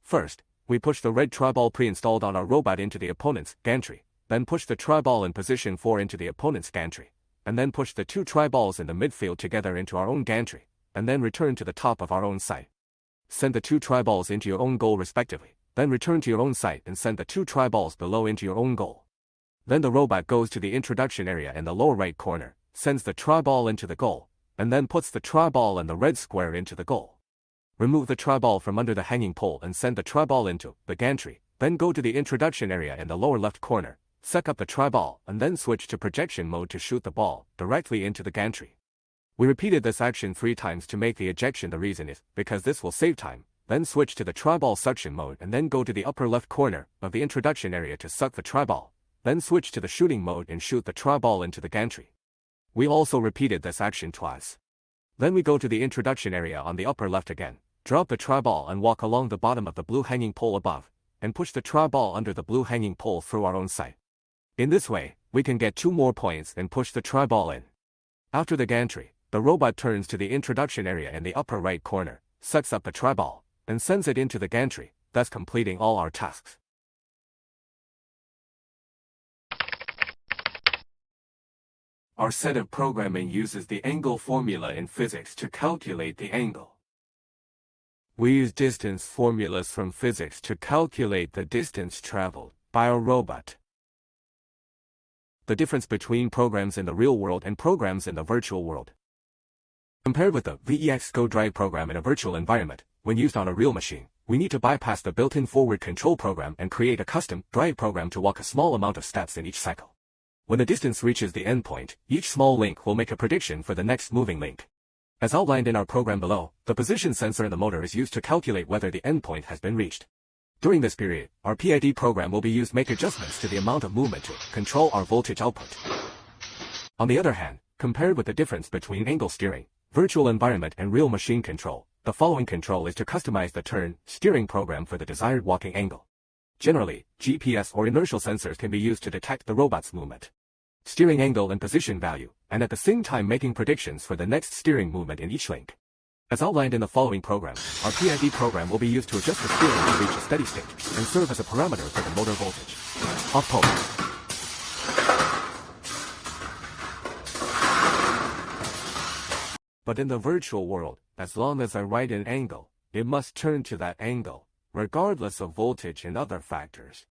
First, we push the red triball pre-installed on our robot into the opponent's gantry, then push the triball in position 4 into the opponent's gantry, and then push the 2 triballs in the midfield together into our own gantry, and then return to the top of our own site. Send the 2 triballs into your own goal respectively, then return to your own site and send the 2 triballs below into your own goal. Then the robot goes to the introduction area in the lower right corner, sends the triball into the goal, and then puts the triball and the red square into the goal. Remove the triball from under the hanging pole and send the triball into the gantry, then go to the introduction area in the lower left corner, suck up the triball, and then switch to projection mode to shoot the ball directly into the gantry. We repeated this action 3 times to make the ejection. The reason is because this will save time. Then switch to the triball suction mode and then go to the upper left corner of the introduction area to suck the triball, then switch to the shooting mode and shoot the triball into the gantry. We also repeated this action twice. Then we go to the introduction area on the upper left again, drop the triball and walk along the bottom of the blue hanging pole above, and push the triball under the blue hanging pole through our own site. In this way, we can get 2 more points and push the triball in. After the gantry, the robot turns to the introduction area in the upper right corner, sucks up the triball, and sends it into the gantry, thus completing all our tasks. Our set of programming uses the angle formula in physics to calculate the angle. We use distance formulas from physics to calculate the distance traveled by our robot. The difference between programs in the real world and programs in the virtual world. Compared with the VEXcode drive program in a virtual environment, when used on a real machine, we need to bypass the built-in forward control program and create a custom drive program to walk a small amount of steps in each cycle. When the distance reaches the endpoint, each small link will make a prediction for the next moving link. As outlined in our program below, the position sensor in the motor is used to calculate whether the endpoint has been reached. During this period, our PID program will be used to make adjustments to the amount of movement to control our voltage output. On the other hand, compared with the difference between angle steering, virtual environment and real machine control, the following control is to customize the turn steering program for the desired walking angle. Generally, GPS or inertial sensors can be used to detect the robot's movement, steering angle and position value, and at the same time making predictions for the next steering movement in each link. As outlined in the following program, our PID program will be used to adjust the steering to reach a steady state and serve as a parameter for the motor voltage. Off pole. But in the virtual world, as long as I write an angle, it must turn to that angle, regardless of voltage and other factors.